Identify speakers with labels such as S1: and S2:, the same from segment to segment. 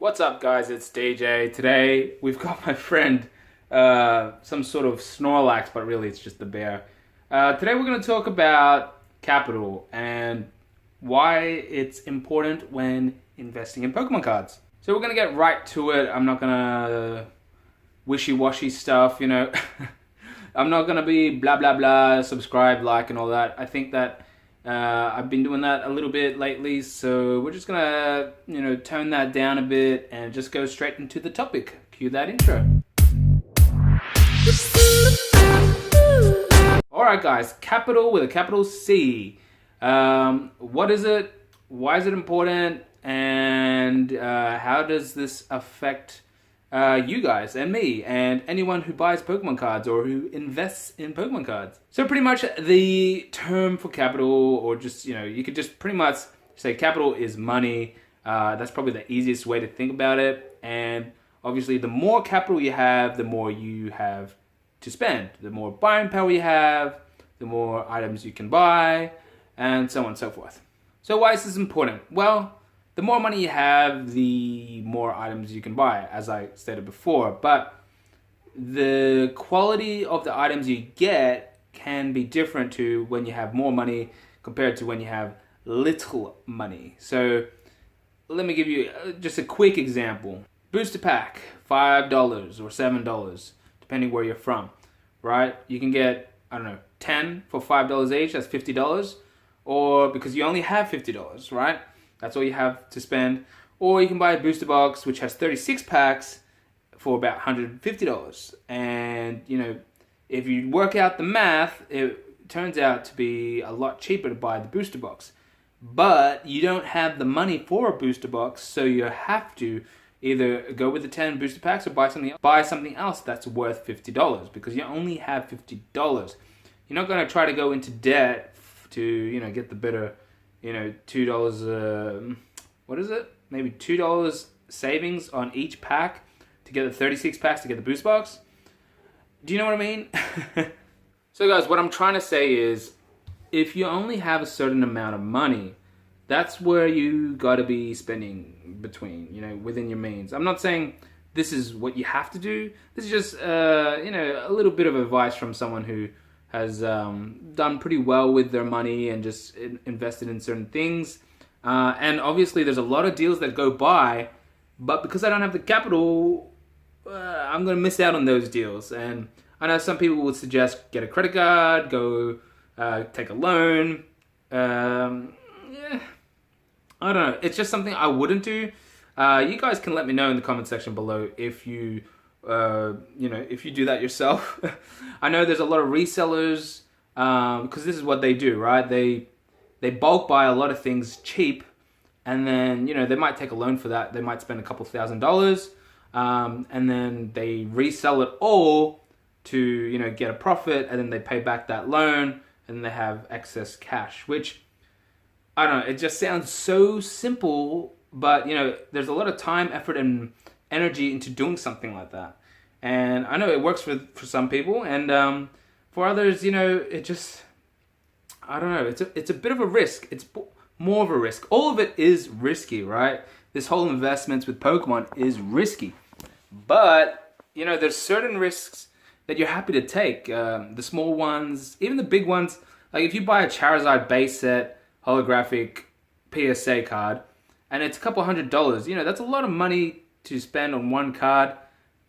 S1: What's up, guys? It's DJ. Today we've got my friend, some sort of Snorlax, but really it's just the bear. Today we're going to talk about capital and why it's important when investing in Pokemon cards. So we're going to get right to it. I'm not going to wishy-washy stuff. I'm not going to be blah, blah, blah, subscribe, like, and all that. I think that I've been doing that a little bit lately, so we're just gonna, tone that down a bit and just go straight into the topic. Cue that intro. Alright guys, capital with a capital C. What is it? Why is it important? And how does this affect you guys and me and anyone who buys Pokemon cards or who invests in Pokemon cards? So pretty much the term for capital, or just, you could just pretty much say capital is money. That's probably the easiest way to think about it. And obviously the more capital you have, the more you have to spend. The more buying power you have, the more items you can buy, and so on and so forth. So why is this important? Well, the more money you have, the more items you can buy, as I stated before. But the quality of the items you get can be different to when you have more money compared to when you have little money. So let me give you just a quick example. Booster pack, $5 or $7, depending where you're from, right? You can get, 10 for $5 each, that's $50. Or because you only have $50, right? That's all you have to spend. Or you can buy a booster box which has 36 packs for about $150. And, if you work out the math, it turns out to be a lot cheaper to buy the booster box. But you don't have the money for a booster box, so you have to either go with the 10 booster packs or buy something else that's worth $50, because you only have $50. You're not going to try to go into debt to, get the better, $2, what is it? Maybe $2 savings on each pack to get the 36 packs to get the boost box. Do you know what I mean? So guys, what I'm trying to say is, if you only have a certain amount of money, that's where you got to be spending between, within your means. I'm not saying this is what you have to do. This is just, a little bit of advice from someone who has done pretty well with their money and just invested in certain things. And obviously there's a lot of deals that go by, but because I don't have the capital, I'm going to miss out on those deals. And I know some people would suggest get a credit card, go take a loan. I don't know. It's just something I wouldn't do. You guys can let me know in the comment section below if you if you do that yourself. I know there's a lot of resellers, because this is what they do, right? They bulk buy a lot of things cheap, and then, they might take a loan for that. They might spend a couple $1,000, and then they resell it all to, get a profit, and then they pay back that loan, and then they have excess cash, which, I don't know, it just sounds so simple, but, there's a lot of time, effort, and energy into doing something like that. And I know it works for some people, and for others, it just, I don't know, it's a bit of a risk. It's more of a risk. All of it is risky, right? This whole investments with Pokemon is risky. But, there's certain risks that you're happy to take. The small ones, even the big ones. Like if you buy a Charizard base set holographic PSA card, and it's a couple $100, that's a lot of money to spend on one card,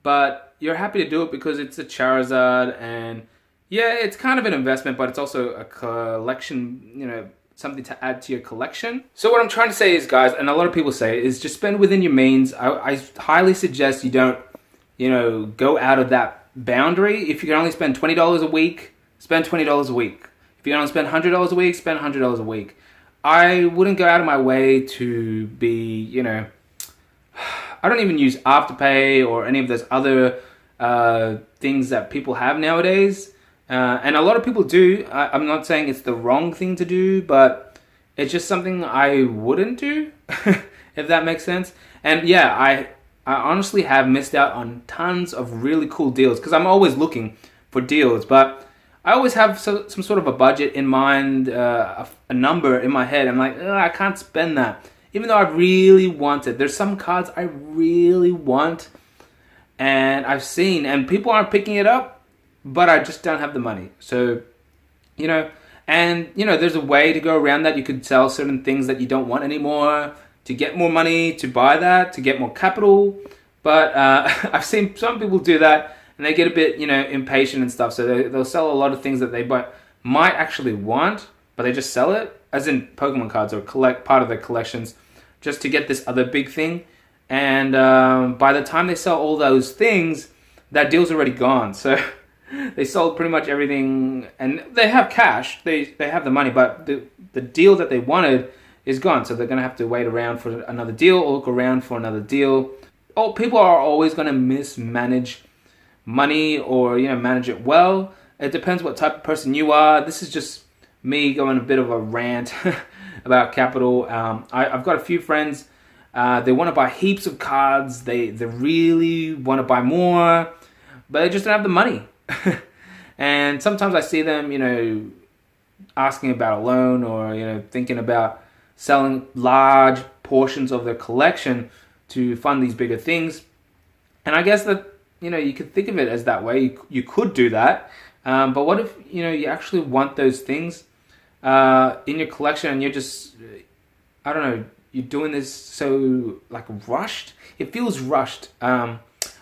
S1: but you're happy to do it because it's a Charizard, and yeah, it's kind of an investment, but it's also a collection, something to add to your collection. So what I'm trying to say is, guys, and a lot of people say, is just spend within your means. I highly suggest you don't, go out of that boundary. If you can only spend $20 a week, spend $20 a week. If you can only spend $100 a week, spend $100 a week. I wouldn't go out of my way to be, I don't even use Afterpay or any of those other things that people have nowadays. And a lot of people do. I'm not saying it's the wrong thing to do, but it's just something I wouldn't do, if that makes sense. And yeah, I honestly have missed out on tons of really cool deals, because I'm always looking for deals, but I always have some sort of a budget in mind, a number in my head. I'm like, I can't spend that. even though I really want it. There's some cards I really want, and I've seen, and people aren't picking it up, but I just don't have the money. So, there's a way to go around that. You could sell certain things that you don't want anymore to get more money, to buy that, to get more capital. But I've seen some people do that, and they get a bit, impatient and stuff. So they'll sell a lot of things that they might actually want, but they just sell it, as in Pokemon cards, or collect part of their collections, just to get this other big thing. And by the time they sell all those things, that deal's already gone. So they sold pretty much everything, and they have cash. They have the money, but the deal that they wanted is gone. So they're going to have to wait around for another deal, or look around for another deal. Oh, people are always going to mismanage money, or manage it well. It depends what type of person you are. This is just me going a bit of a rant about capital. I've got a few friends. They want to buy heaps of cards. They really want to buy more, but they just don't have the money. And sometimes I see them, asking about a loan, or thinking about selling large portions of their collection to fund these bigger things. And I guess that you could think of it as that way. You could do that. But what if you actually want those things in your collection, and you're just, I don't know, you're doing this so rushed? It feels rushed. I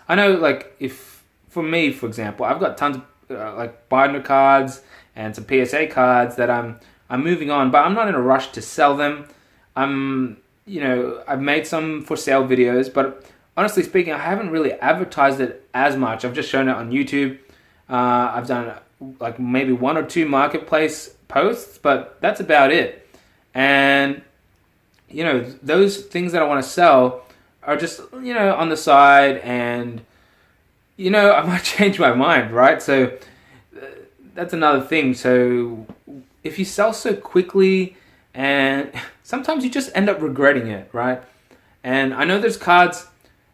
S1: know, if for me, for example, I've got tons of binder cards and some PSA cards that I'm moving on, but I'm not in a rush to sell them. I've made some for sale videos, but honestly speaking, I haven't really advertised it as much. I've just shown it on YouTube. I've done maybe 1 or 2 marketplace posts, but that's about it. And those things that I want to sell are just on the side, and I might change my mind, right? So that's another thing. So if you sell so quickly, and sometimes you just end up regretting it, right? And I know there's cards.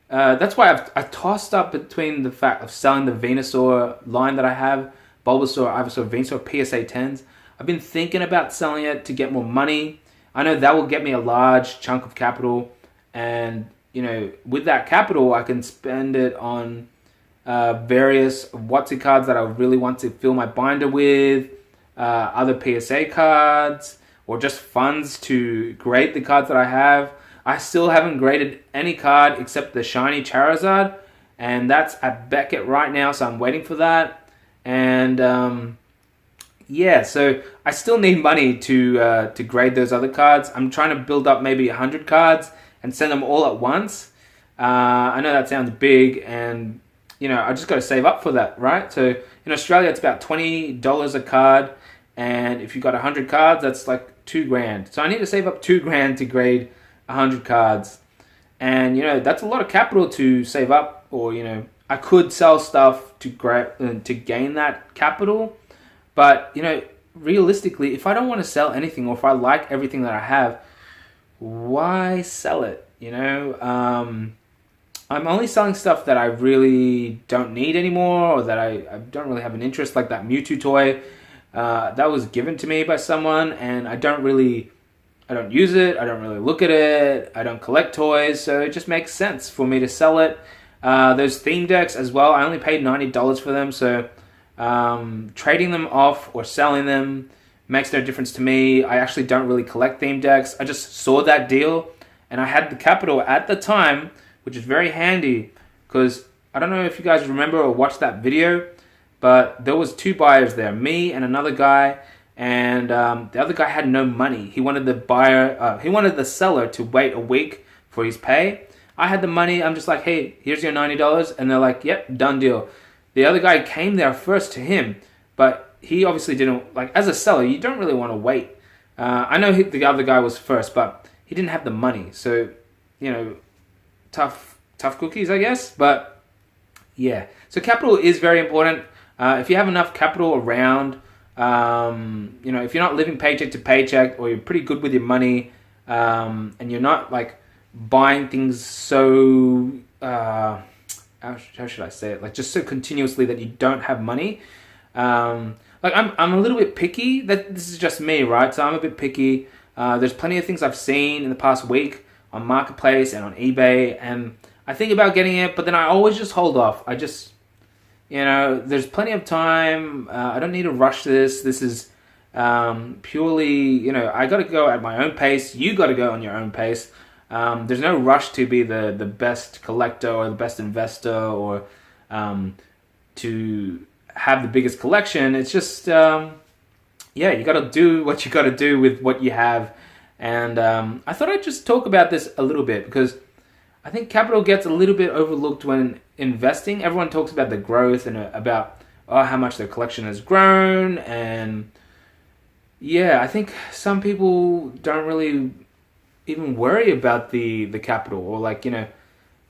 S1: That's why I tossed up between the fact of selling the Venusaur line that I have, Bulbasaur, Ivysaur, Venusaur, PSA 10s. I've been thinking about selling it to get more money. I know that will get me a large chunk of capital, and with that capital, I can spend it on various WotC cards that I really want to fill my binder with, other PSA cards, or just funds to grade the cards that I have. I still haven't graded any card except the shiny Charizard, and that's at Beckett right now, so I'm waiting for that. And so I still need money to grade those other cards. I'm trying to build up maybe 100 cards and send them all at once. I know that sounds big, and I just got to save up for that, right? So in Australia, it's about $20 a card, and if you got 100 cards, that's like $2,000. So I need to save up $2,000 to grade 100 cards, and that's a lot of capital to save up. Or I could sell stuff to gain that capital, but realistically, if I don't want to sell anything, or if I like everything that I have, why sell it? I'm only selling stuff that I really don't need anymore, or that I don't really have an interest, like that Mewtwo toy that was given to me by someone, and I don't use it, I don't really look at it, I don't collect toys, so it just makes sense for me to sell it. Those theme decks as well, I only paid $90 for them, so trading them off or selling them makes no difference to me. I actually don't really collect theme decks. I just saw that deal, and I had the capital at the time, which is very handy, because I don't know if you guys remember or watched that video, but there was 2 buyers there, me and another guy. And the other guy had no money. He wanted the seller to wait a week for his pay. I had the money. I'm just like, hey, here's your $90. And they're like, yep, done deal. The other guy came there first to him, but he obviously didn't, as a seller, you don't really want to wait. I know the other guy was first, but he didn't have the money. So, tough cookies, I guess. But yeah, so capital is very important. If you have enough capital around, if you're not living paycheck to paycheck, or you're pretty good with your money, and you're not buying things so how should I say it, just so continuously that you don't have money. I'm a little bit picky. That this is just me, right? So I'm a bit picky. There's plenty of things I've seen in the past week on Marketplace and on eBay, and I think about getting it, but then I always just hold off. I just, there's plenty of time. I don't need to rush this. This is purely, I got to go at my own pace. You got to go on your own pace. There's no rush to be the best collector or the best investor or to have the biggest collection. It's just, you got to do what you got to do with what you have. And I thought I'd just talk about this a little bit because I think capital gets a little bit overlooked when investing. Everyone talks about the growth and about how much their collection has grown. And yeah, I think some people don't really even worry about the capital, or like,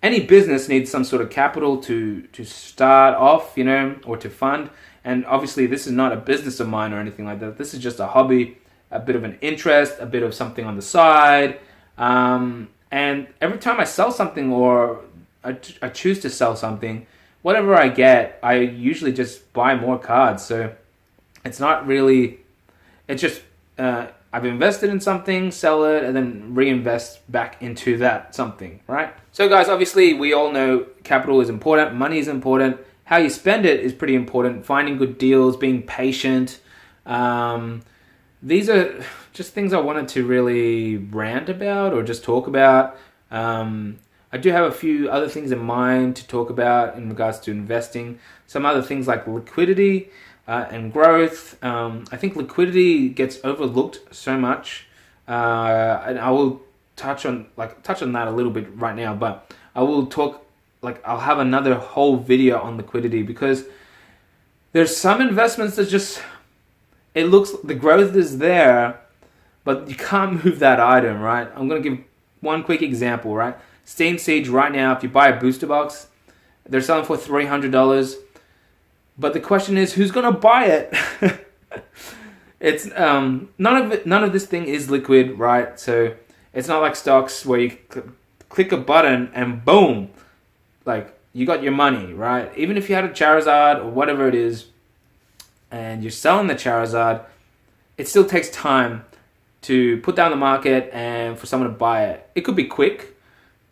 S1: any business needs some sort of capital to start off, or to fund. And obviously this is not a business of mine or anything like that. This is just a hobby, a bit of an interest, a bit of something on the side. And every time I sell something or I choose to sell something, whatever I get, I usually just buy more cards. So it's not really, it's just, I've invested in something, sell it, and then reinvest back into that something, right? So guys, obviously we all know capital is important, money is important, how you spend it is pretty important, finding good deals, being patient. These are just things I wanted to really rant about or just talk about. I do have a few other things in mind to talk about in regards to investing. Some other things like liquidity and growth. I think liquidity gets overlooked so much, and I will touch on that a little bit right now. But I will talk, I'll have another whole video on liquidity, because there's some investments that just, it looks, the growth is there, but you can't move that item, right? I'm going to give one quick example, right? Steam Siege right now, if you buy a booster box, they're selling for $300. But the question is, who's going to buy it? It's none of this thing is liquid, right? So it's not like stocks where you click a button and boom, you got your money, right? Even if you had a Charizard or whatever it is, and you're selling the Charizard, it still takes time to put down the market and for someone to buy it. It could be quick,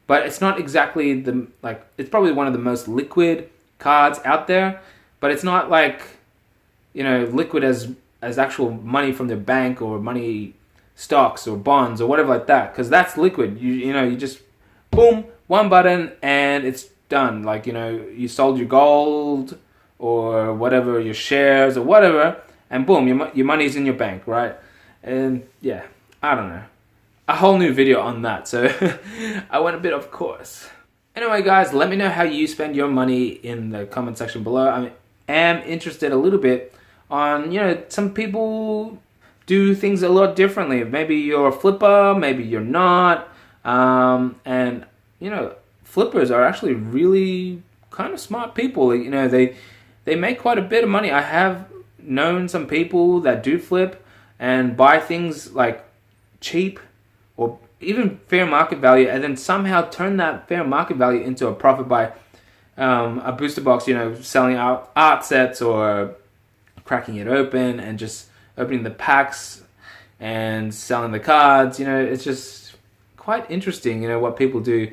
S1: but it's not exactly it's probably one of the most liquid cards out there, but it's not liquid as actual money from the bank or money, stocks or bonds or whatever like that, because that's liquid. You just boom, one button and it's done. You sold your gold or whatever, your shares or whatever, and boom, your money's in your bank, right? And yeah, I don't know. A whole new video on that, so I went a bit off course. Anyway, guys, let me know how you spend your money in the comment section below. I am interested a little bit on, some people do things a lot differently. Maybe you're a flipper, maybe you're not. And, flippers are actually really kind of smart people. They make quite a bit of money. I have known some people that do flip and buy things cheap or even fair market value, and then somehow turn that fair market value into a profit by a booster box, selling out art sets or cracking it open and just opening the packs and selling the cards. It's just quite interesting, what people do.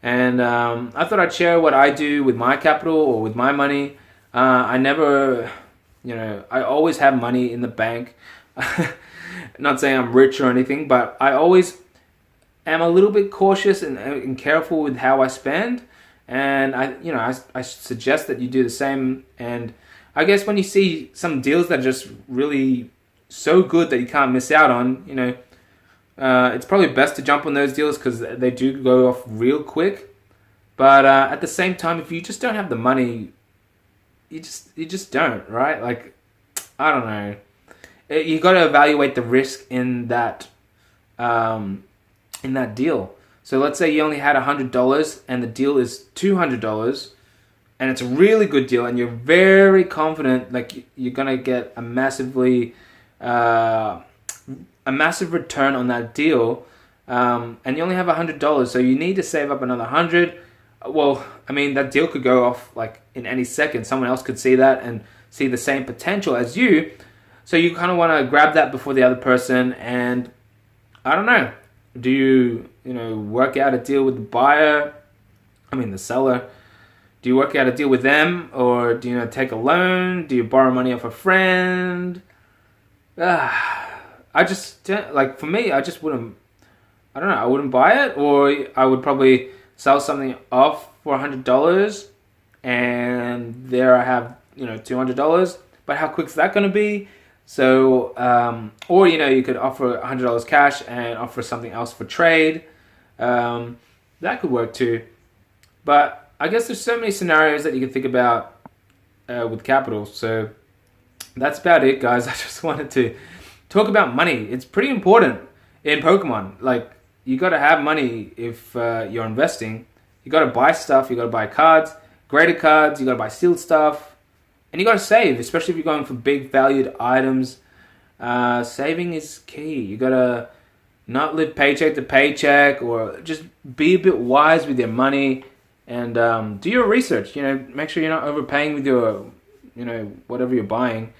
S1: And I thought I'd share what I do with my capital or with my money. I never, I always have money in the bank. Not saying I'm rich or anything, but I always am a little bit cautious and careful with how I spend. And I suggest that you do the same. And I guess when you see some deals that are just really so good that you can't miss out on, it's probably best to jump on those deals because they do go off real quick. But at the same time, if you just don't have the money, you just don't, right? I don't know. You got to evaluate the risk in that deal. So let's say you only had $100 and the deal is $200, and it's a really good deal, and you're very confident you're gonna get a massive return on that deal, and you only have $100, so you need to save up another $100. Well, that deal could go off in any second. Someone else could see that and see the same potential as you. So you kind of want to grab that before the other person. And I don't know. Do you work out a deal with the seller? Do you work out a deal with them, or do you take a loan? Do you borrow money off a friend? I just for me, I just wouldn't. I don't know. I wouldn't buy it, or I would probably sell something off for $100, and there I have $200. But how quick is that going to be? So, or you could offer $100 cash and offer something else for trade. That could work too. But I guess there's so many scenarios that you can think about with capital. So that's about it, guys. I just wanted to talk about money. It's pretty important in Pokemon. Like, you got to have money if you're investing. You got to buy stuff. You got to buy cards, graded cards. You got to buy sealed stuff. And you got to save, especially if you're going for big valued items. Saving is key. You got to not live paycheck to paycheck, or just be a bit wise with your money. And do your research. Make sure you're not overpaying with your, whatever you're buying.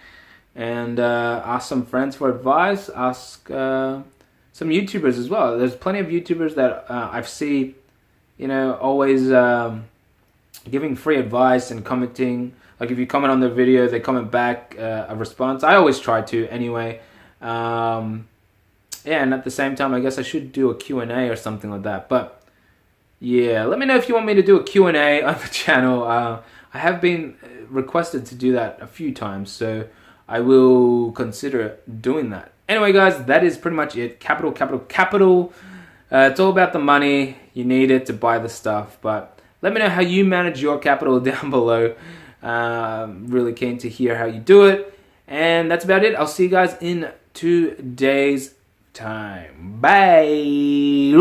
S1: And ask some friends for advice. Ask some YouTubers as well. There's plenty of YouTubers that I've seen, always giving free advice and commenting. Like, if you comment on their video, they comment back a response. I always try to anyway. And at the same time, I guess I should do a Q&A or something like that. But yeah, let me know if you want me to do a Q&A on the channel. I have been requested to do that a few times, so I will consider doing that. Anyway, guys, that is pretty much it. Capital, capital, capital. It's all about the money. You need it to buy the stuff. But let me know how you manage your capital down below. Really keen to hear how you do it. And that's about it. I'll see you guys in 2 days' time. Bye.